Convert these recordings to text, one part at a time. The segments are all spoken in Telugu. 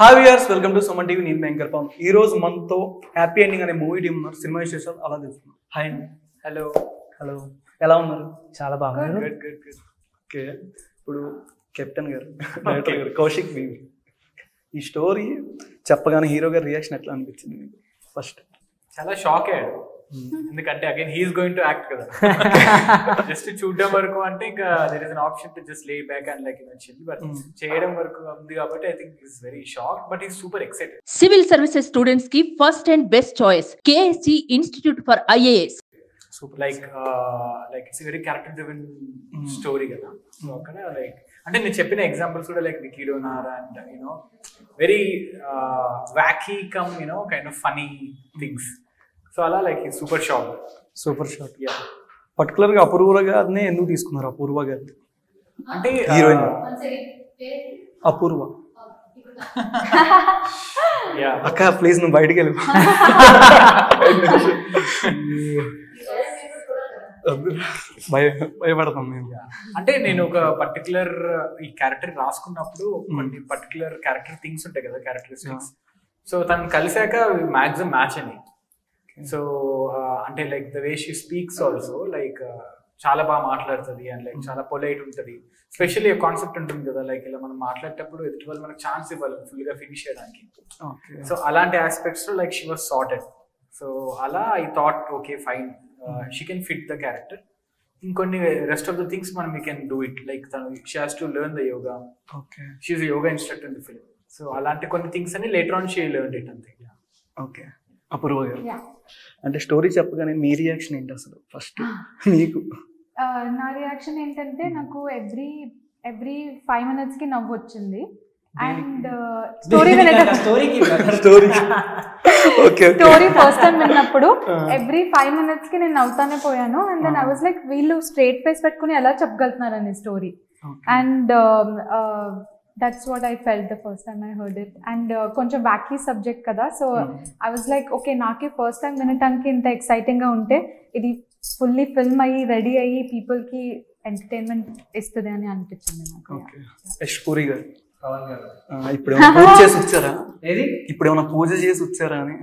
Hi viewers, welcome to Suman TV. నేను యాంకర్ పవన్. ఈ రోజు మనతో హ్యాపీ ఎండింగ్ అనే మూవీ టీం ఉన్నారు. సినిమా విశేషాలు అలా తెలుసుకున్నాం. హాయ్ అండి. హలో హలో, ఎలా ఉన్నారు? చాలా బాగున్నారు. Good good good. ఓకే, ఇప్పుడు కెప్టెన్ గారు, డైరెక్టర్ గారు కౌశిక్ బీవి, ఈ స్టోరీ చెప్పగానే హీరో గారి రియాక్షన్ ఎట్లా అనిపించింది మీకు? ఫస్ట్ చాలా షాక్ అయ్యాడు, ఎందుకంటే again he's going to act కదా. జస్ట్ చూడడం వరకు అంటే ఇంకా there is an option to just lay back and like chill, but చేయడం వరకు ఉంది కాబట్టి I think is very shock, but is super excited. Civil services students కి first and best choice KSC institute for IAS. Super. Like it's very character driven story కదా. సో అక్కడ లైక్ అంటే నేను చెప్పిన ఎగ్జాంపుల్స్ కూడా like Vicky Donor and you know very wacky come you know kind of funny things. So అలా like super shock. Super shot. Particular గా అపూర్వ గారిని ఎందుకు తీసుకున్నారు? అపూర్వ గారిని అంటే హీరోయిన్ అపూర్వ. అక్క ప్లీజ్ నువ్వు బయటికి వెళ్ళి భయపడతాం మేము. అంటే నేను ఒక పర్టికులర్ ఈ క్యారెక్టర్ రాసుకున్నప్పుడు కొన్ని పర్టికులర్ క్యారెక్టర్ థింగ్స్ ఉంటాయి కదా, క్యారెక్టరిస్టిక్స్. సో తను కలిసాక మ్యాక్సిమం మ్యాచ్ అని. సో అంటే like the way she speaks also like చాలా బాగా మాట్లాడుతుంది అండ్ లైక్ చాలా పొలైట్ ఉంటుంది. స్పెషల్లీ కాన్సెప్ట్ ఉంటుంది కదా, లైక్ ఇలా మనం మాట్లాడేటప్పుడు ఎదుటి వాళ్ళు మనకు ఛాన్స్ ఇవ్వాలి ఫుల్ గా ఫినిష్ చేయడానికి. సో అలాంటి ఆస్పెక్ట్స్ లో like she was sorted. So అలా I thought okay fine, she can fit the character. ఇంకొన్ని రెస్ట్ ఆఫ్ ద థింగ్స్ మనం we can do it. Like తను she has to learn the yoga. She is yoga instructor in the film. So అలాంటి కొన్ని థింగ్స్ అని later on she learn it అంతే. ఓకే, అపూర్వ గారు అంటే స్టోరీ చెప్పగానే మీ రియాక్షన్ ఏంటి అసలు ఫస్ట్ మీకు? నా రియాక్షన్ ఏంటంటే నాకు ఎవ్రీ 5 minutes కి నవ్వు వచ్చింది. అండ్ స్టోరీ ఫస్ట్ టైం విన్నప్పుడు ఎవ్రీ 5 minutes కి నేను నవ్వుతానే పోయాను. And then I was like వీళ్ళు స్ట్రేట్ ఫేస్ పెట్టుకుని ఎలా చెప్పగలుగుతున్నారని story. And that's what I felt the first time I heard it. And కొంచెం wacky subject కదా, so I was like okay నాకే ఫస్ట్ టైం వినటానికి ఇంత ఎక్సైటింగ్ గా ఉంటే ఇది ఫుల్లీ ఫిల్మ్ అయ్యి రెడీ అయ్యి పీపుల్ కి ఎంటర్టైన్మెంట్ ఇస్తుంది అని అనిపించింది నాకు. పూరి గారు ఇప్పుడు ఏమైనా పూజ చేసి వచ్చారా? ఇప్పుడు ఏమైనా పూజ చేసి వచ్చారా అని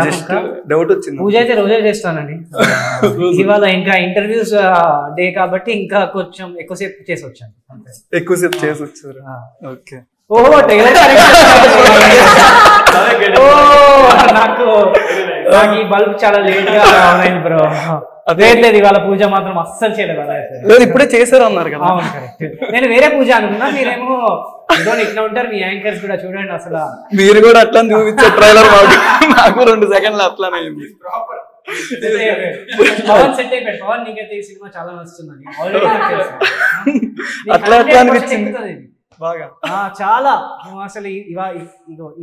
జస్ట్ డౌట్ వచ్చింది. పూజ అయితే రోజే చేస్తానండి. ఇవాళ ఇంకా ఇంటర్వ్యూస్ డే కాబట్టి ఇంకా కొంచెం ఎక్కువసేపు చేసి వచ్చాను. ఎక్కువసేపు చేసి వచ్చారు. ఓకే. ఓహో ట్రైలర్ నాకు ఈ బల్బ్ చాలా లేట్ గా అయింది బ్రో. లేదు ఇవాళ పూజ మాత్రం అస్సలు చేయలేదు. అలా అయితే ఇప్పుడే చేశారు అన్నారు కదా. అవును కరెక్ట్. నేను వేరే పూజ అనుకున్నా, మీరేమో ఇట్లా ఉంటారు మీ యాంకర్స్ కూడా. చూడండి అసలు మీరు కూడా అట్లా చూపించారు ట్రైలర్. నాకు 2 seconds అట్లానే అయింది. పవన్ సెట్ అయిపోయాడు. పవన్ నీకైతే ఈ సినిమా చాలా నచ్చుతుందని అట్లా అట్లా అనిపించింది బాగా. చాలా అసలు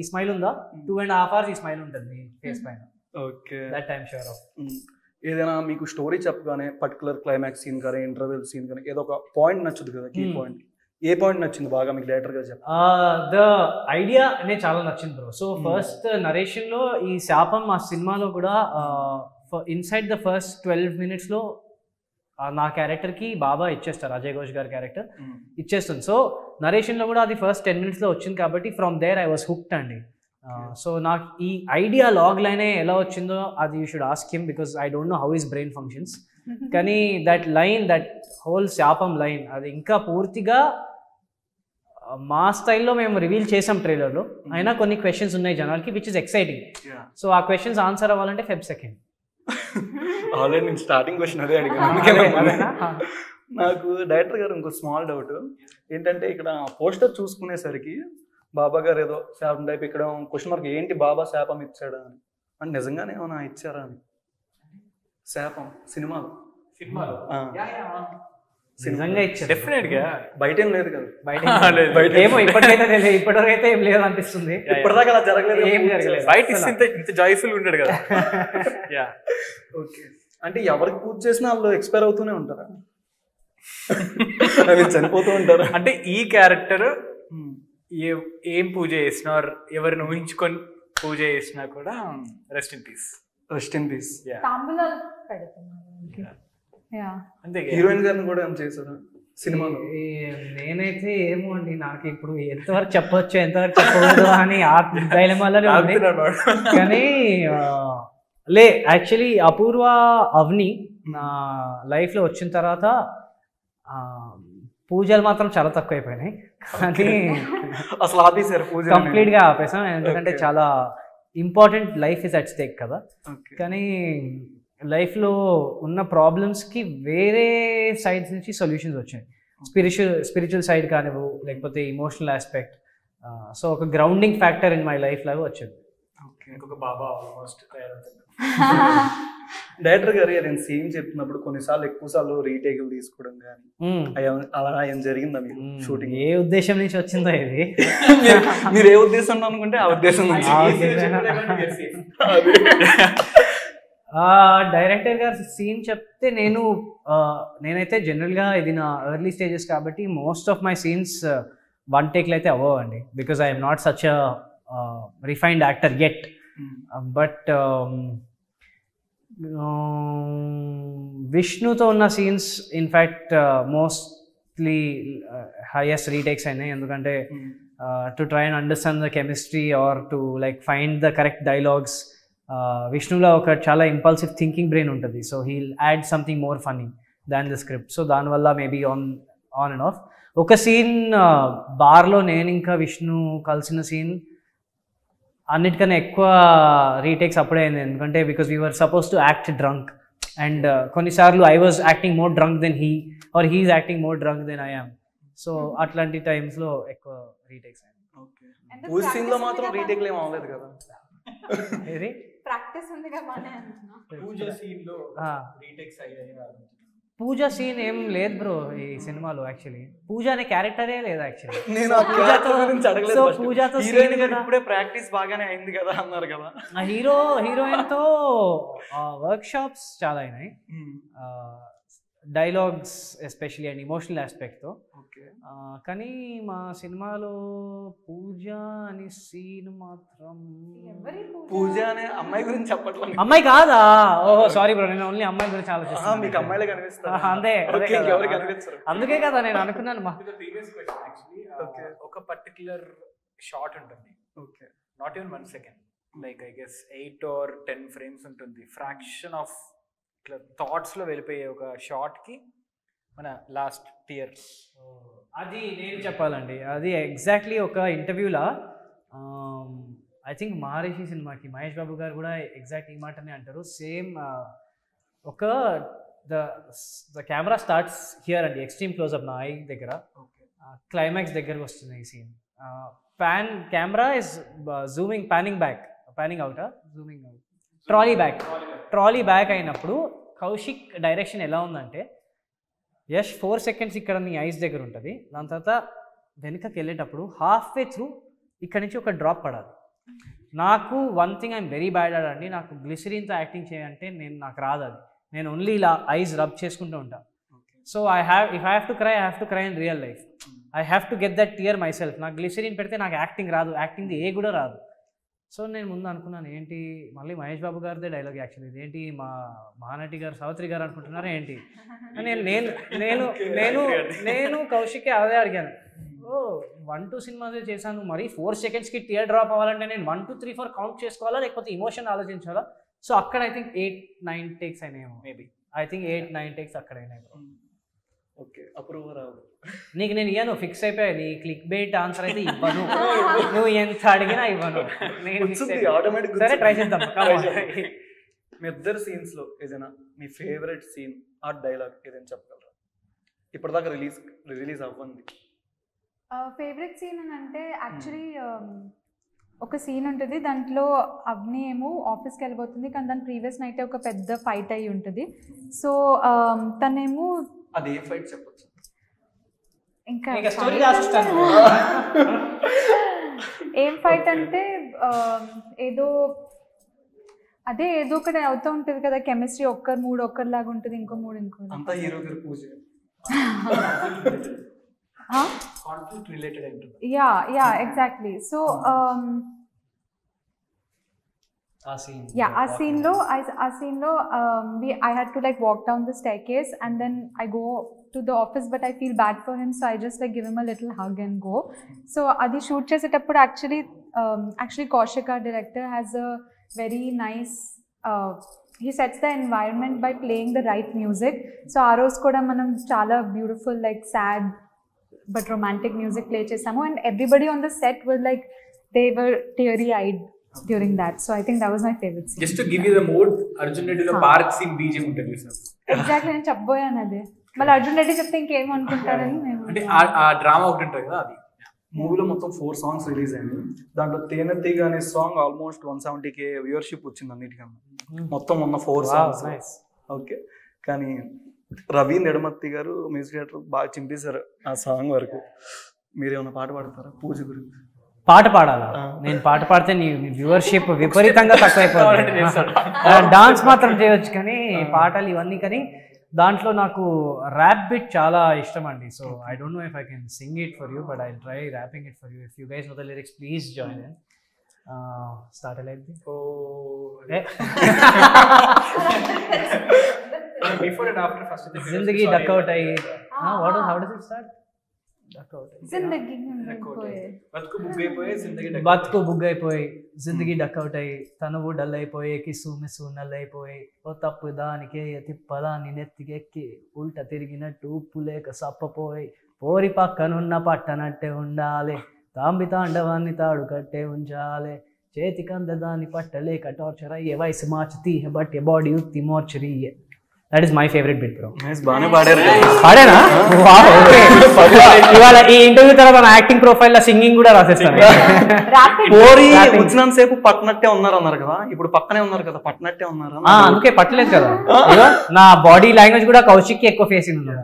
ఈ స్మైల్ ఉందా 2.5 hours ఈ స్మైల్ ఉంటుంది ఫేస్ పైన. Okay, that I'm sure of. ఏదైనా మీకు స్టోరీ చెప్పగానే పర్టికులర్ క్లైమాక్స్ సీన్ కానీ ఇంటర్వెల్ సీన్ కానీ ఏదో ఒక పాయింట్ నచ్చుతుంది కదా, కీ పాయింట్. ఏ పాయింట్ నచ్చింది బాగా మీకు డైరెక్టర్ గా చెప్పండి? ద ఐడియా అనేది చాలా నచ్చింది బ్రో. సో ఫస్ట్ నరేషన్ లో ఈ శాపం ఆ సినిమాలో కూడా ఇన్సైడ్ ద ఫస్ట్ 12 minutes లో నా క్యారెక్టర్ కి బాబా ఇచ్చేస్తారు, అజయ్ ఘోష్ గారి క్యారెక్టర్ ఇచ్చేస్తుంది. సో నరేషన్ లో కూడా అది ఫస్ట్ 10 minutes లో వచ్చింది కాబట్టి from there I was hooked అండి. సో నాకు ఈ ఐడియా లాగ్ లైనే ఎలా వచ్చిందో అది you should ask him, because I don't know how his brain functions. కానీ దట్ లైన్, దట్ హోల్ శాపం లైన్ అది ఇంకా పూర్తిగా మా స్టైల్లో మేము రివీల్ చేసాం ట్రైలర్లో. అయినా కొన్ని క్వశ్చన్స్ ఉన్నాయి జనాలకి, విచ్ ఇస్ ఎక్సైటింగ్. సో ఆ క్వశ్చన్స్ ఆన్సర్ అవ్వాలంటే Feb 2nd. ఆల్రెడీ నేను స్టార్టింగ్ క్వశ్చన్ అదే అడిగాను. నాకు డైరెక్టర్ గారు ఇంకో స్మాల్ డౌట్ ఏంటంటే, ఇక్కడ పోస్టర్ చూసుకునేసరికి బాబా గారు ఏదో శాపం టైప్, ఇక్కడ క్వశ్చన్ మార్క్ ఏంటి బాబా శాపం ఇచ్చాడా అని. అంటే నిజంగానే ఏమైనా ఇచ్చారా అని శాపం సినిమాలో? నిజంగా ఇచ్చారు డెఫినెట్ గా. బయట ఏం లేదు కదా? బయట ఏమో ఇప్పటికైతే ఇప్పటివరకు అయితే ఏం లేదు అనిపిస్తుంది. ఇప్పటిదాకా అలా జరగలేదు, ఏం జరగలేదు. బయట ఇంత జాయ్ఫుల్ ఉండడు కదా. ఓకే, అంటే ఎవరికి పూజ చేసినా వాళ్ళు ఎక్స్పైర్ అవుతూనే ఉంటారా? అవి చనిపోతూ ఉంటారా? అంటే ఈ క్యారెక్టర్ ఏం పూజ చేసినా ఎవరిని ఊహించుకొని పూజ చేసినా కూడా rest in peace. Rest in peace. తాంబూలాలు పెడుతున్నారు. అంతే. హీరోయిన్ గారిని కూడా ఏం చేశారు? సినిమాలో నేనైతే ఏమో అండి, నాకు ఇప్పుడు ఎంతవరకు చెప్పొచ్చు ఎంతవరకు చెప్పకూడదు అని ఆ డైలమాలోనే ఉంది. కానీ యాక్చువల్లీ అపూర్వ అవని నా లైఫ్లో వచ్చిన తర్వాత పూజలు మాత్రం చాలా తక్కువ అయిపోయినాయి. కానీ అసలు ఆపేసారు పూజ కంప్లీట్గా ఆపేసాం, ఎందుకంటే చాలా important, life is at stake కదా. కానీ లైఫ్లో ఉన్న ప్రాబ్లమ్స్కి వేరే సైడ్స్ నుంచి సొల్యూషన్స్ వచ్చాయి. స్పిరిచువల్ సైడ్ కానివ్వు, లేకపోతే ఇమోషనల్ ఆస్పెక్ట్. సో ఒక grounding factor in my life లాగా వచ్చింది. ఇంకొక బాబా ఆల్మోస్ట్ తయారవుతుంది. డైరెక్టర్ గారు ఏదైనా సీన్ చెప్తున్నప్పుడు కొన్నిసార్లు ఎక్కువ సార్లు రీటేకులు తీసుకోవడం కానీ అలా ఏం జరిగిందా మీకు షూటింగ్? ఏ ఉద్దేశం నుంచి వచ్చిందో ఇది? మీరు ఏ ఉద్దేశం అనుకుంటే ఆ ఉద్దేశం నుంచి. డైరెక్టర్ గారు సీన్ చెప్తే నేనైతే జనరల్గా ఇది నా ఎర్లీ స్టేజెస్ కాబట్టి most of my scenes one టేక్లు అయితే అవ్వండి, because I'm not such a refined actor yet. But విష్ణుతో ఉన్న scenes in fact mostly highest retakes అయినాయి, ఎందుకంటే to try and understand the chemistry or to like find the correct dialogues. విష్ణులో ఒక చాలా ఇంపల్సివ్ థింకింగ్ బ్రెయిన్ ఉంటుంది, so he'll add something more funny than the script. So దానివల్ల మేబీ ఆన్ అండ్ ఆఫ్. ఒక సీన్ బార్లో నేను ఇంకా విష్ణు కలిసిన సీన్ అన్నిటికన్నా ఎక్కువ రీటేక్స్ అప్పుడే అయింది, ఎందుకంటే because we were supposed to act drunk and కొన్నిసార్లు I was acting more drunk than he or he is acting more drunk than I am. So అట్లాంటి టైమ్స్లో ఎక్కువ రీటేక్స్ అయింది. పూజ సీన్ లో మాత్రం రీటేక్లు ఏం అవ్వలేదు కదా? ఏది ప్రాక్టీస్ ఉంది కదా. పూజ సీన్ లో రీటేక్స్ అయ్యాయి. పూజ సీన్ ఏం లేదు బ్రో ఈ సినిమాలో. యాక్చువల్లీ పూజ అనే క్యారెక్టరే లేదు యాక్చువల్లీ. నేను ఆ క్యారెక్టర్ గురించి అడగలేదు. పూజతో హీరోయిన్ గారు ఇప్పుడే ప్రాక్టీస్ బాగానే అయింది కదా అన్నారు కదా. హీరోయిన్ తో వర్క్ షాప్స్ చాలా అయినాయి, dialogues especially and emotional aspect తో. కానీ మా సినిమాలో పూజ అనే సీన్ మాత్రం, పూజ అనే అమ్మాయి గురించి చెప్పట్లేదు. అమ్మాయి కాదా? ఓహో సారీ బ్రో, నేను ఓన్లీ అమ్మాయి గురించి ఆలోచిస్తాను. మీకు అమ్మాయిలే కనిపిస్తారు అంతే, అందుకే కదా నేను అనుకున్నాను. ఒక పర్టిక్యులర్ షాట్ ఉంటుంది, not even 1 second, like I guess 8 or 10 frames ఉంటుంది. ఫ్రాక్షన్ ఆఫ్ ఇట్లా థాట్స్ లో వెళ్ళిపోయే ఒక షాట్ కి మన లాస్ట్ టియర్. అది నేను చెప్పాలండి, అది ఎగ్జాక్ట్లీ ఒక ఇంటర్వ్యూలా ఐ థింక్ మహర్షి సినిమాకి మహేష్ బాబు గారు కూడా ఎగ్జాక్ట్ ఈ మాటనే అంటారు. సేమ్ ఒక ద కెమెరా స్టార్ట్స్ హియర్ అండి, ఎక్స్ట్రీమ్ క్లోజ్అప్ నా ఐ దగ్గర, క్లైమాక్స్ దగ్గరకు వస్తుంది ఈ scene. Camera is zooming, panning out, trolley back అయినప్పుడు కౌశిక్ డైరెక్షన్ ఎలా ఉందంటే, యష్ 4 seconds ఇక్కడ నీ ఐస్ దగ్గర ఉంటుంది, దాని తర్వాత వెనుకకి వెళ్ళేటప్పుడు హాఫ్ వే త్రూ ఇక్కడ నుంచి ఒక డ్రాప్ పడాలి. నాకు one thing I'm very bad అండి, నాకు గ్లిసరీన్తో యాక్టింగ్ చేయాలంటే నాకు రాదు. అది నేను ఓన్లీ ఇలా ఐస్ రబ్ చేసుకుంటూ ఉంటాను. So if I have to cry in real life, I have to get that tear myself. నాకు గ్లిసరీన్ పెడితే నాకు యాక్టింగ్ రాదు, యాక్టింగ్ది ఏ కూడా రాదు. సో నేను ముందు అనుకున్నాను, ఏంటి మళ్ళీ మహేష్ బాబు గారిదే డైలాగ్ యాక్చువల్లీ, ఇదేంటి మా మహానటి గారు సావిత్రి గారు అనుకుంటున్నారా ఏంటి అని నేను కౌశిక్ అదే అడిగాను. 1-2 సినిమాసే చేశాను, మరి 4 secondsకి టియర్ డ్రాప్ అవ్వాలంటే నేను 1 2 3 4 కౌంట్ చేసుకోవాలా, లేకపోతే ఇమోషన్ ఆలోచించాలా? సో అక్కడ ఐ థింక్ 8-9 takes అయినాయేమో, మేబీ ఐ థింక్ 8-9 takes అక్కడ అయినాయి. ఓకే, అప్రూవ్ రాదు నీకు నేను ఇయ్యను, ఫిక్స్ అయిపోయా. నీ క్లిక్ బెయిట్ ఆన్సర్ అయితే ఇవ్వను, నువ్వు ఎంత అడిగినా ఇవ్వను. సరే ట్రై చేద్దాం. మీ ఇద్దరు సీన్స్ లో ఏదైనా మీ ఫేవరెట్ సీన్ ఆ డైలాగ్ ఏదైనా చెప్పగలరా? ఇప్పటిదాకా రిలీజ్ అవ్వండి. ఫేవరెట్ సీన్ అని అంటే యాక్చువల్లీ ఒక సీన్ ఉంటుంది, దాంట్లో అగ్ని ఏమో ఆఫీస్కి వెళ్ళిపోతుంది, కానీ దాని ప్రీవియస్ నైట్ ఒక పెద్ద ఫైట్ అయ్యి ఉంటుంది. సో తనేమో అది ఏ ఫైట్ చెప్పొచ్చు? ఇంకా ఏం ఫైట్ అంటే ఏదో ఒకటి అవుతూ ఉంటుంది కదా, కెమిస్ట్రీ ఒక్కరు మూడు ఒక్కరిలాగా ఉంటుంది, ఇంకో మూడు ఇంకో. అంతా హీరో గారి పూజ. కాన్ఫ్లిక్ట్ రిలేటెడ్ ఉంటుంది. Yeah exactly. సో ఆ scene లో I had to like walk down the staircase and then I go to the office, but I feel bad for him, so I just like give him a little hug and go. So adi shoot చేసేటప్పుడు actually Kaushik, our director, has a very nice he sets the environment by playing the right music. So ఆ రోజు కూడా మనం చాలా beautiful like sad but romantic music play చేసాము, and everybody on the set was like they were teary eyed during that. So I think that was my favorite scene. Just to give you the mood, Arjun Reddy lo park scene BGM ఉంటుంది సార్. Exactly, నేను చెప్పబోయాను అదే. మళ్ళీ అర్జున్ రెడ్డి చెప్తే ఇంకేం అనుకుంటారని మేము అంటే ఆ డ్రామా ఒకటి ఉంటుంది కదా అది. మూవీలో మొత్తం 4 songs రిలీజ్ అయింది. దాంట్లో తేనెతీగ అనే సాంగ్ ఆల్మోస్ట్ 170K వ్యూవర్షిప్ వచ్చింది అన్నిటికన్నా. మొత్తం ఉన్న 4 songs. ఓకే, కానీ రవి నెడమత్తి గారు మ్యూజిక్ డైరెక్టర్ బాగా చింపేశారు ఆ సాంగ్ వరకు. మీరు ఏమైనా పాట పాడతారా పూజ గురించి? పాట పాడాలా? నేను పాట పాడితే నీ వ్యూవర్షిప్ విపరీతంగా తక్కువైపోతుంది. డాన్స్ మాత్రం చేయొచ్చు కానీ పాటలు ఇవన్నీ, కానీ దాంట్లో నాకు ర్యాప్ బిట్ చాలా ఇష్టం అండి. So I don't know if I can sing it for you, but I try rapping it for you. If you guys know the lyrics please join in. Start అలైంది. Before and after first zindagi duck out అయ్యి how does it start? జిందగీ బతుకు బుగ్గైపోయి జిందగీ డక్అవుట్ అయ్యి తనువు డల్ అయిపోయి కిసు మిసు నల్లైపోయి ఓ తప్పు దానికే తిప్పదాన్ని నెత్తికెక్కి ఉల్ట తిరిగినట్టు ఉప్పు లేక సప్పపోయి పోరి పక్కనున్న పట్టనట్టే ఉండాలి తాంబి తాండవాన్ని తాడు కట్టే ఉంచాలి చేతికంద దాన్ని పట్టలేక టార్చర్ అయ్యే వయసు మార్చి బట్ బాడీ ఉత్తి mortuary. That is my favourite bit bro. బాగానే పాడారు. పాడేనా? ఇవాళ ఈ ఇంటర్వ్యూ తర్వాత నా యాక్టింగ్ ప్రొఫైల్ లో సింగింగ్ కూడా రాసేస్తాను. పోరి వచ్చినంత సేపు పట్టనట్టే ఉన్నారు అన్నారు కదా, ఇప్పుడు పక్కనే ఉన్నారు కదా, పట్టనట్టే ఉన్నారు. అందుకే పట్టలేదు కదా, నా బాడీ లాంగ్వేజ్ కూడా కౌశిక్ కి ఎక్కువ ఫేసింగ్ ఉంది.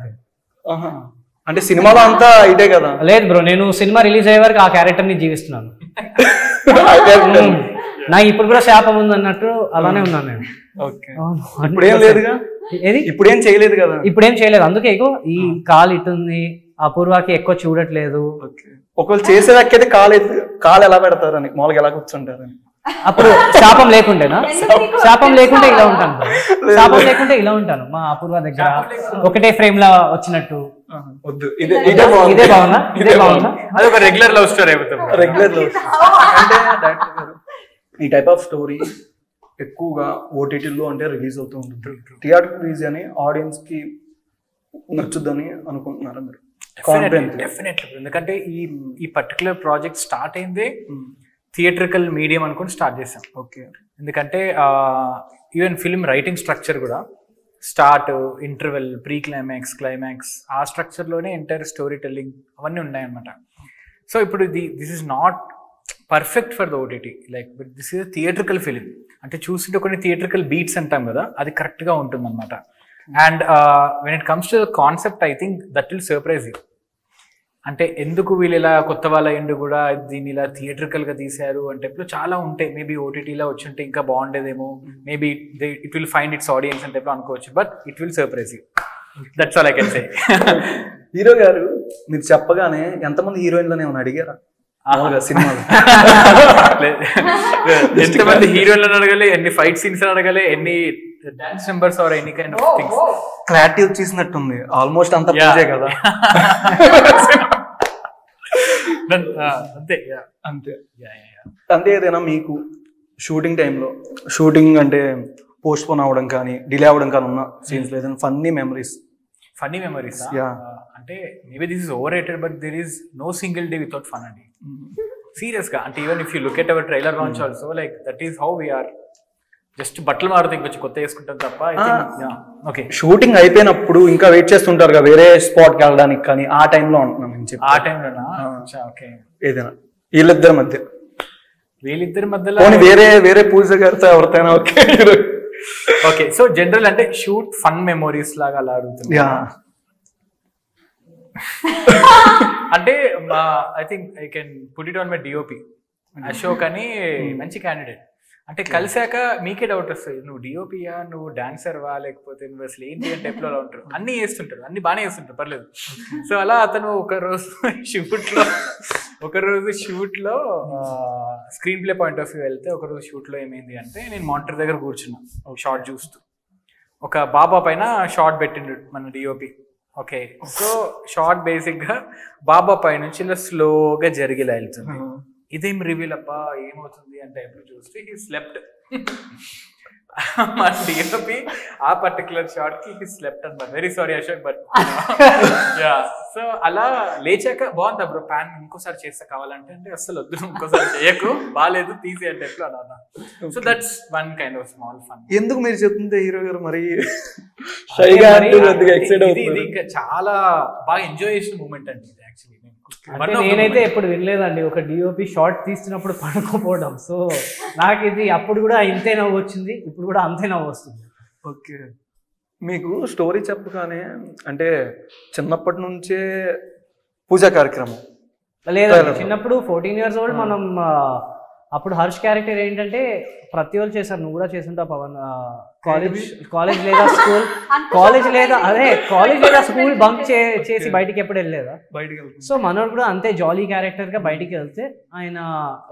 అంటే సినిమాలో అంతా ఇదే కదా? లేదు బ్రో, నేను సినిమా రిలీజ్ అయ్యే వరకు ఆ క్యారెక్టర్ ని జీవిస్తున్నాను. నాకు ఇప్పుడు కూడా శాపం ఉంది అన్నట్టు అలానే ఉన్నాను నేను. ఇప్పుడేం లేదుగా, ఏది ఇప్పుడేం చేయలేదు కదా? ఇప్పుడేం చేయలేదు, అందుకే ఇగో ఈ కాలు ఇటుంది, అపూర్వకి ఎక్కువ చూడట్లేదు. ఒకవేళ చేసేదాకైతే కాలు ఎలా పెడతారని, మామూలుగా ఎలా కూర్చుంటారని. అప్పుడు శాపం లేకుంటేనా? శాపం లేకుంటే ఇలా ఉంటాను, శాపం లేకుంటే ఇలా ఉంటాను మా అపూర్వ దగ్గర ఒకటే ఫ్రేమ్ లా వచ్చినట్టు. ఇదే బాగుందా? ఇదే బాగుందా? అది ఒక రెగ్యులర్ లవ్ స్టోరీ అయిపోతుంది. రెగ్యులర్ లవ్ అంటే డైరెక్టర్ గారు ఈ టైప్ ఆఫ్ స్టోరీ ఎక్కువగా ఓటీటీలో అంటే రిలీజ్ అవుతూ ఉంటుంది. థియేటర్ రిలీజ్ అని ఆడియన్స్ కి నచ్చుద్దని అనుకుంటున్నారా మీరు? డెఫినెట్లీ, ఎందుకంటే ఈ పర్టికులర్ ప్రాజెక్ట్ స్టార్ట్ అయిందే థియేట్రికల్ మీడియం అనుకుని స్టార్ట్ చేసాం. ఓకే, ఎందుకంటే ఈవెన్ ఫిల్మ్ రైటింగ్ స్ట్రక్చర్ కూడా start, interval, pre climax, climax, ఆ స్ట్రక్చర్లోనే ఎంటైర్ స్టోరీ టెల్లింగ్ అవన్నీ ఉన్నాయన్నమాట. సో ఇప్పుడు this is not perfect for the OTT, like but this is theatrical film. అంటే చూస్తుంటే కొన్ని థియేట్రికల్ బీట్స్ అంటాం కదా, అది కరెక్ట్గా ఉంటుంది అనమాట. And when it comes to the concept, I think that will surprise you. అంటే ఎందుకు వీళ్ళు ఇలా కొత్త వాళ్ళ ఎండు కూడా దీన్ని ఇలా థియేట్రికల్గా తీశారు అంటే ఇప్పుడు చాలా ఉంటాయి. మేబీ ఓటీటీలో వచ్చి ఉంటే ఇంకా బాగుండేదేమో, maybe it will find its audience అంటే అనుకోవచ్చు, but it will surprise you. That's all I can say. Hero గారు మీరు చెప్పగానే ఎంతమంది హీరోయిన్లను ఏమైనా అడిగారా సినిమాలో? ఎంతమంది హీరోయిన్లను అడగలే, ఎన్ని ఫైట్ సీన్స్ అడగలే, ఎన్ని dance numbers or any kind of things. Clarity వచ్చేసినట్టుంది ఆల్మోస్ట్ అంతా పూజే కదా. అంతే అంతే అంతే. ఏదైనా మీకు షూటింగ్ టైంలో, షూటింగ్ అంటే పోస్ట్ పోన్ అవ్వడం కానీ డిలే అవ్వడం కానీ ఉన్న సీన్స్ లేదని ఫన్నీ మెమరీస్? అంటే maybe this is overrated, but there is no single day without fun అండి. సీరియస్ గా, అంటే even if you look at our trailer launch also, like that is how we are. Just బట్టలు మారుతాయి, కొంచెం కొత్త వేసుకుంటాం తప్ప. ఓకే, షూటింగ్ అయిపోయినప్పుడు ఇంకా వెయిట్ చేస్తుంటారు కదా వేరే స్పాట్ కి వెళ్ళడానికి, కానీ ఆ టైంలో ఉంటున్నాం. ఆ టైంలోనా? ఓకే, ఏదైనా వీళ్ళిద్దరి మధ్యలో వేరే పూజ గారితో ఎవరితోనా? Okay okay. సో జనరల్ అంటే షూట్ ఫన్ మెమోరీస్ లాగా అలా అడుగుతుంది. అంటే I think I can put it on my DOP Ashok అని, మంచి క్యాండిడేట్. అంటే కలిసాక మీకే డౌట్ వస్తుంది, నువ్వు డిఓపియా, నువ్వు డాన్సర్వా, లేకపోతే నువ్వు అసలు ఏంటి అంటే ఎప్పుడు అలా ఉంటారు. అన్ని చేస్తుంటారు, అన్ని బాగానే చేస్తుంటారు, పర్లేదు. సో అలా అతను ఒక రోజు షూట్లో ఒకరోజు షూట్ లో screen play point of view వెళ్తే ఒకరోజు షూట్ లో ఏమైంది అంటే నేను మానిటర్ దగ్గర కూర్చున్నా షార్ట్ చూస్తూ ఒక బాబా పైన షార్ట్ పెట్టిండు మన DOP. Okay, so short basic గా బాబా పై నుంచి ఇలా స్లోగా జరిగేలా వెళ్తుంది. ఇదేం రివీల్ అప్ప ఏమవుతుంది అంటే ఎప్పుడు చూస్తే హీ స్లెప్ట్. మన డిఓపి ఆ పర్టికులర్ షార్ట్ కి హీ స్లెప్ట్ అనమాట. Very sorry Ashok but yeah. So అలా లేచాక బాగుంది బ్రో ప్యాన్ ఇంకోసారి చేస్తే కావాలంటే అంటే అసలు వద్దు ఇంకోసారి చేయకు బాగాలేదు తీసి అంటే ఎట్లా అన్నా. So that's one kind of small fun. ఎందుకు మీరు చెప్తుంటే హీరో గారు మరి ఇది ఇంకా చాలా బాగా ఎంజాయ్ చేసిన మూమెంట్ అండి ఇది యాక్చువల్లీ. అంటే నేనైతే ఎప్పుడు వినలేదండి ఒక డిఓపి షార్ట్ తీస్తున్నప్పుడు పడుకోపోవడం. సో నాకు ఇది అప్పుడు కూడా ఇంతే నవ్వు వచ్చింది, ఇప్పుడు కూడా అంతే నవ్వు వస్తుంది. ఓకే, మీకు స్టోరీ చెప్పగానే అంటే చిన్నప్పటి నుంచే పూజా కార్యక్రమం లేదండి, చిన్నప్పుడు 14 years old మనం అప్పుడు హర్ష్ క్యారెక్టర్ ఏంటంటే ప్రతి వాళ్ళు చేశారు, నువ్వు కూడా చేస్తుంటావు పవన్. కాలేజ్ లేదా స్కూల్ కాలేజ్ లేదా స్కూల్ బంక్ చేసి బయటికి ఎప్పుడు వెళ్ళలేదా? సో మనోడు కూడా అంతే జాలీ క్యారెక్టర్ గా బయటికి వెళ్తే ఆయన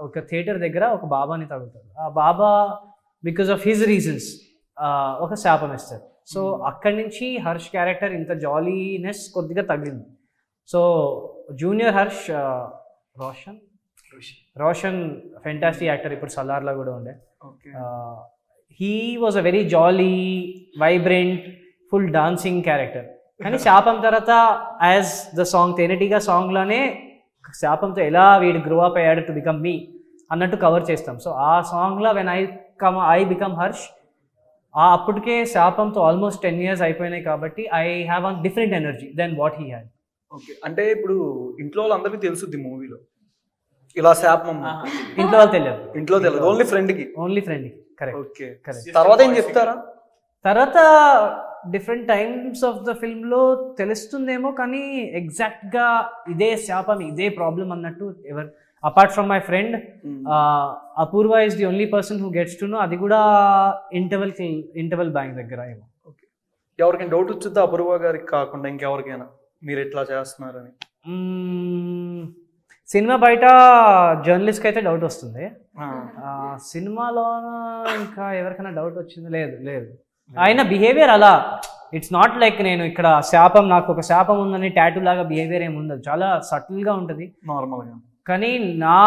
ఒక థియేటర్ దగ్గర ఒక బాబాని తగులుతాడు. ఆ బాబా బికాస్ ఆఫ్ హిజ్ రీజన్స్ ఒక శాపం ఇస్తారు. సో అక్కడి నుంచి హర్ష్ క్యారెక్టర్ ఇంత జాలీనెస్ కొద్దిగా తగ్గింది. So junior Harsh Roshan fantastic actor, ఇప్పుడు సలార్లో కూడా ఉండే. He was a very jolly vibrant full dancing character. కానీ శాపం తర్వాత యాజ్ ద సాంగ్ తేనెటీగా సాంగ్లోనే శాపంతో ఎలా వీడు గ్రో అప్ అయ్యాడు టు బికమ్ మీ అన్నట్టు కవర్ చేస్తాం. సో ఆ సాంగ్లో వెన్ ఐ బికమ్ హర్ష్ అప్పటికే శాపంతో ఆల్మోస్ట్ 10 years అయిపోయినాయి కాబట్టి I have a different energy then what he had. Okay, అంటే ఇప్పుడు ఇంట్లో వాళ్ళందరికీ తెలుసుద్ది మూవీలో ఇలా శాపం, ఇంట్లో వాళ్ళు తెలియదు, ఓన్లీ ఫ్రెండ్ కి కరెక్ట్. Okay, correct. తర్వాత ఏం చెప్తారా? తర్వాత different times of the film లో తెలుస్తుందేమో, కానీ ఎగ్జాక్ట్ గా ఇదే శాపం ఇదే ప్రాబ్లం అన్నట్టు ఎవరు apart from my friend Apoorva is the only person who gets to know. అది కూడా ఇంటర్వెల్ బ్యాంక్ దగ్గర ఏమో. ఎవరికైనా డౌట్ వచ్చిందా అపూర్వ గారికి కాకుండా ఇంకెవరికైనా మీరు ఎట్లా చేస్తున్నారని? సినిమా బయట జర్నలిస్ట్కి అయితే డౌట్ వస్తుంది, సినిమాలో ఇంకా ఎవరికైనా డౌట్ వచ్చింది లేదు. ఆయన బిహేవియర్ అలా ఇట్స్ నాట్ లైక్ నేను ఇక్కడ శాపం నాకు ఒక శాపం ఉందని టాటూ లాగా బిహేవియర్ ఏమి ఉండదు, చాలా సటిల్గా ఉంటుంది నార్మల్గా. కానీ నా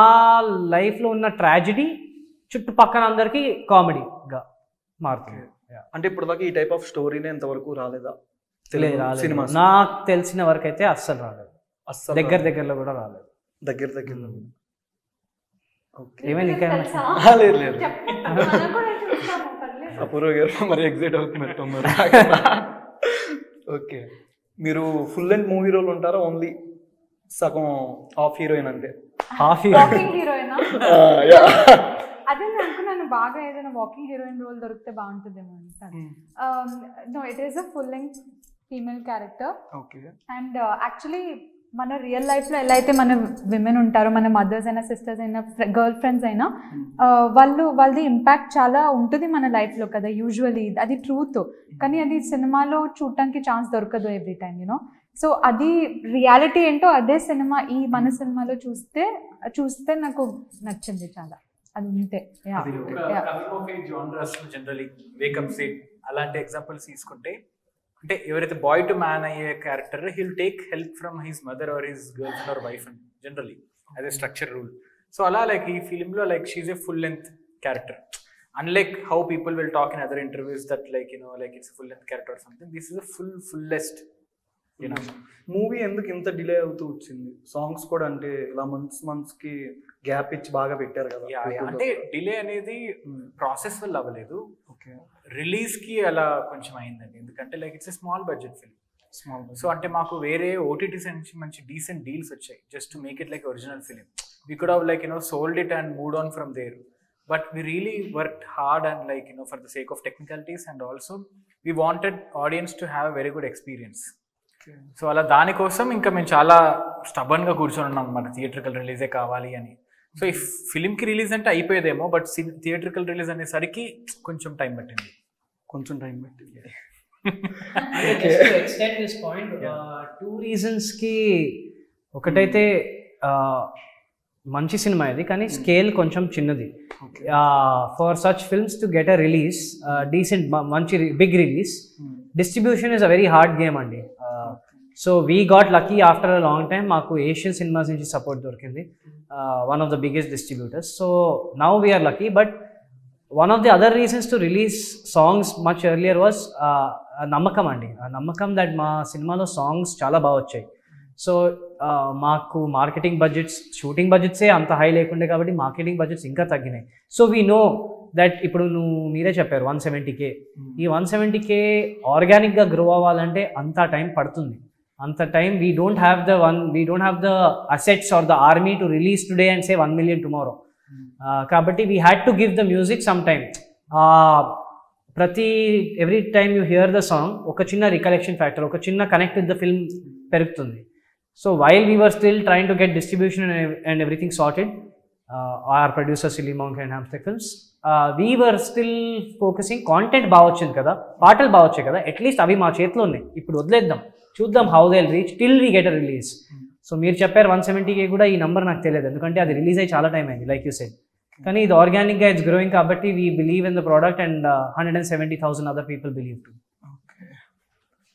లైఫ్లో ఉన్న ట్రాజడీ చుట్టుపక్కల అందరికీ కామెడీగా మారుతుంది. అంటే ఇప్పుడు దాకా ఈ టైప్ ఆఫ్ స్టోరీనే ఇంతవరకు రాలేదా సినిమా? నాకు తెలిసిన వరకు అయితే అస్సలు రాలేదు, దగ్గరలో కూడా రాలేదు. దగ్గరలో ఏమైనా ఇంకా లేదు. అపూర్వ గారు మరి ఎగ్జైట్ అవుతున్నట్టు మరి. ఓకే, మీరు ఫుల్ లెంత్ మూవీ రోల్ ఉంటారా ఓన్లీ సగం హాఫ్ హీరోయిన్ అంతే? వాకింగ్ హీరోయినా? అదే నేను అనుకున్నాను బాగా ఏదైనా వాకింగ్ హీరోయిన్ రోల్ దొరికితే బాగుంటుందేమో అని. No, it is a full length female character. Okay, and actually మన రియల్ లైఫ్లో ఎలా అయితే మన విమెన్ ఉంటారో, మన మదర్స్ అయినా సిస్టర్స్ అయినా గర్ల్ ఫ్రెండ్స్ అయినా, వాళ్ళది ఇంపాక్ట్ చాలా ఉంటుంది మన లైఫ్లో కదా యూజువలీ, అది ట్రూత్. కానీ అది సినిమాలో చూడటానికి ఛాన్స్ దొరకదు ఎవ్రీ టైమ్ యూనో. సో అది రియాలిటీ ఏంటో అదే సినిమా మన సినిమాలో చూస్తే నాకు నచ్చింది చాలా. అది ఉంటే జనరలీ వేకప్ సీన్ అలాంటి ఎగ్జాంపుల్స్ తీసుకుంటే, అంటే ఎవరైతే బాయ్ టు మ్యాన్ అయ్యే character he'll take help from his mother or his girl friend or wife and generally as a structure rule. So అలా లైక్ ఈ ఫిలింలో like she's a full length character. Unlike how people will talk in other interviews that like it's a full length character or something, this is a fullest. Movie ఎందుకు ఇంత డిలే అవుతూ వచ్చింది? సాంగ్స్ కూడా అంటే ఇలా మంత్స్ కి గ్యాప్ ఇచ్చి బాగా పెట్టారు కదా. అంటే డిలే అనేది ప్రాసెస్ వల్ల అవ్వలేదు, రిలీజ్ కి అలా కొంచెం అయిందండి. ఎందుకంటే like it's a small budget film. So అంటే మాకు వేరే ఓటీటీస్ నుంచి మంచి డీసెంట్ డీల్స్ వచ్చాయి just to make it like original film. We could have like sold it and moved on from there. But we really worked hard and like for the sake of technicalities, and also we wanted audience to have a very good experience. So అలా దానికోసం ఇంకా మేము చాలా స్టబన్ గా కూర్చొని ఉన్నాం మన థియేట్రికల్ రిలీజే కావాలి అని. సో ఈ ఫిలింకి రిలీజ్ అంటే అయిపోయేదేమో, బట్ థియేట్రికల్ రిలీజ్ అనేసరికి కొంచెం టైం పట్టింది. ఎక్స్టెండ్ దిస్ పాయింట్ 2 reasons కి. ఒకటైతే మంచి సినిమా ఇది, కానీ స్కేల్ కొంచెం చిన్నది. For such films to get a release, decent మంచి big release, distribution is a very hard game అండి. So we got lucky after a long time. మాకు ఏషియన్ సినిమాస్ నుంచి సపోర్ట్ దొరికింది, one of the biggest distributors. So now we're lucky. But one of the other reasons to release songs much earlier was నమ్మకం అండి. ఆ నమ్మకం దట్ మా సినిమాలో సాంగ్స్ చాలా బాగా వచ్చాయి. సో మాకు మార్కెటింగ్ బడ్జెట్స్, షూటింగ్ బడ్జెట్సే అంత హై లేకుండే కాబట్టి మార్కెటింగ్ బడ్జెట్స్ ఇంకా తగ్గినాయి. సో వీ నో దట్ ఇప్పుడు మీరే చెప్పారు 170K, ఈ 170K ఆర్గానిక్గా గ్రో అవ్వాలంటే అంత టైం పడుతుంది. అంత time we don't have the assets or the army to release today and say 1 million tomorrow. కాబట్టి we had to give the music some time. Every time you hear the song ఒక చిన్న రికలెక్షన్ ఫ్యాక్టర్, ఒక చిన్న కనెక్ట్ విత్ ద ఫిల్మ్ పెరుగుతుంది. So while we were still trying to get distribution and everything sorted, our producer Silly Monk and Hamster Films, we were still focusing content బాగా వచ్చింది కదా, పాటలు బాగా వచ్చాయి కదా, అట్లీస్ట్ అవి మా చేతిలో ఉన్నాయి, ఇప్పుడు వదిలేద్దాం, చూద్దాం how they reach till we get a release. So మీరు చెప్పారు 170K కూడా, ఈ నెంబర్ నాకు తెలియదు ఎందుకంటే అది రిలీజ్ అయ్యి చాలా టైం అయింది లైక్ యూ సెడ్. కానీ ఇది ఆర్గానిక్గా ఇట్స్ గ్రోయింగ్ కాబట్టి we believe in the product and 170,000 other people believe to.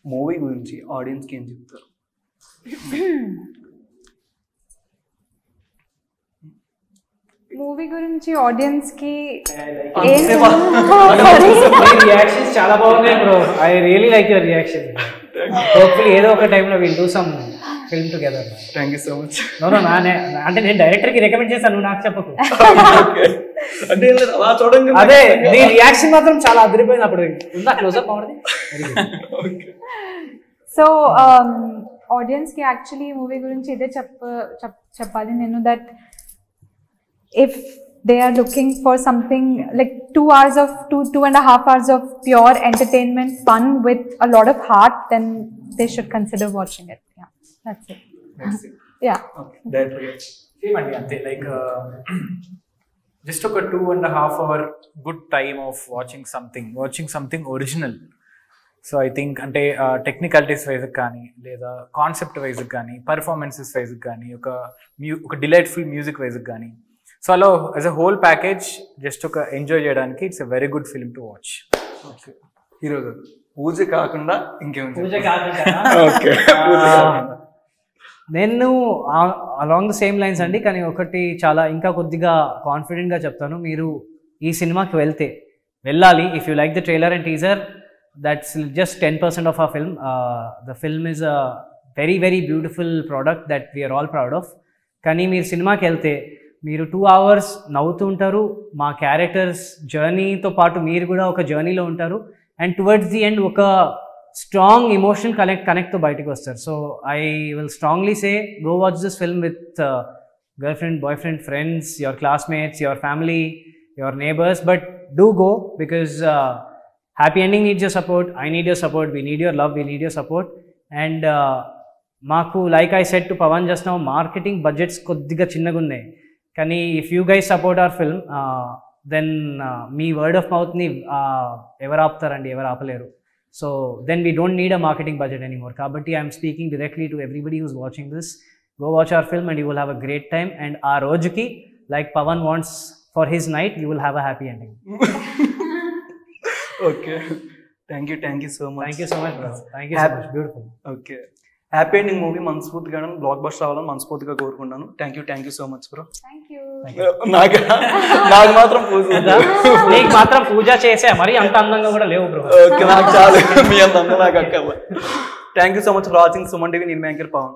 Movie గురించి ఆడియన్స్కి ఏం చెప్తారు? మూవీ గురించి ఆడియన్స్ కి రియాక్షన్స్ చాలా బాగున్నాయి bro. I really like your reaction. Hopefully ఏదో ఒక టైంలో will do some film together. Thank you so much. అంటే నేను డైరెక్టర్కి రికమెండ్ చేశాను, నువ్వు నాకు చెప్పకు. అంటే అలా చూడండి, అదే నీ రియాక్షన్ మాత్రం చాలా అదిరిపోయింది. అప్పుడు ఉందా క్లోజప్ అవుతుంది. సో ఆడియన్స్ కి యాక్చువల్లీ మూవీ గురించి ఇదే చెప్పాలి నేను, that if they are looking for something like 2.5 hours of pure entertainment fun with a lot of heart, then they should consider watching it. Yeah, that's it. Yeah. Okay, that way. Same andi ante, like just took a 2.5 hour good time of watching something original. So I think అంటే టెక్నికాలిటీస్ వైజ్కి కానీ, లేదా కాన్సెప్ట్ వైజ్కి కానీ, పర్ఫార్మెన్సెస్ వైజ్కి కానీ, ఒక డిలైట్ఫుల్ మ్యూజిక్ వైజ్కి కానీ, సో అలా as a whole package just ఒక ఎంజాయ్ చేయడానికి it's a very good film to watch. Hero గారు పూజ కాకుండా ఇంకేం? పూజ కాకుండా నేను అలాంగ్ ద సేమ్ లైన్స్ అండి, కానీ ఒకటి చాలా ఇంకా కొద్దిగా కాన్ఫిడెంట్గా చెప్తాను. మీరు ఈ సినిమాకి వెళ్ళాలి. If you like the trailer and teaser, that's just 10% of our film. The film is a very very beautiful product that we are all proud of. కానీ మీరు సినిమాకి వెళ్తే మీరు 2 hours నవ్వుతూ ఉంటారు, మా క్యారెక్టర్స్ జర్నీతో పాటు మీరు కూడా ఒక జర్నీలో ఉంటారు, అండ్ టువర్డ్స్ ది ఎండ్ ఒక స్ట్రాంగ్ ఎమోషన్ కనెక్ట్తో బయటకు వస్తారు. So I will strongly say go watch this film with girl friend, boy friend, friends, your classmates, your family, your neighbours, but do go because happy ending needs your support, I need your support, we need your love, we need your support. And మాకు like I said to Pavan just now, marketing budgets కొద్దిగా చిన్నగా ఉన్నాయి, కానీ if you guys support our film then మీ వర్డ్ ఆఫ్ మౌత్ని ఎవరు ఆపుతారండి? ఎవరు ఆపలేరు. So then we don't need a marketing budget anymore. కాబట్టి I'm speaking directly to everybody who's watching this, go watch our film and you will have a great time. And ఆ రోజుకి like Pavan wants for his night, you will have a happy ending. Okay, thank you so much. Thank you so much bro. Thank you so much. Beautiful. Okay, happy ending movie మనస్ఫూర్తిగా బ్లాక్ బస్టర్ అవ్వాలని మనస్ఫూర్తిగా కోరుకుంటాను. Thank you so much bro. నాకు మాత్రం పూజ, నీకు మాత్రం పూజ చేసే మరి అంత అందంగా కూడా లేవు బ్రో. ఓకే, నాకు చాలు మీ అంత అందం నాకు అక్కర్లేదు. Thank you so much for watching Suman TV. నేను యాంకర్ పవన్.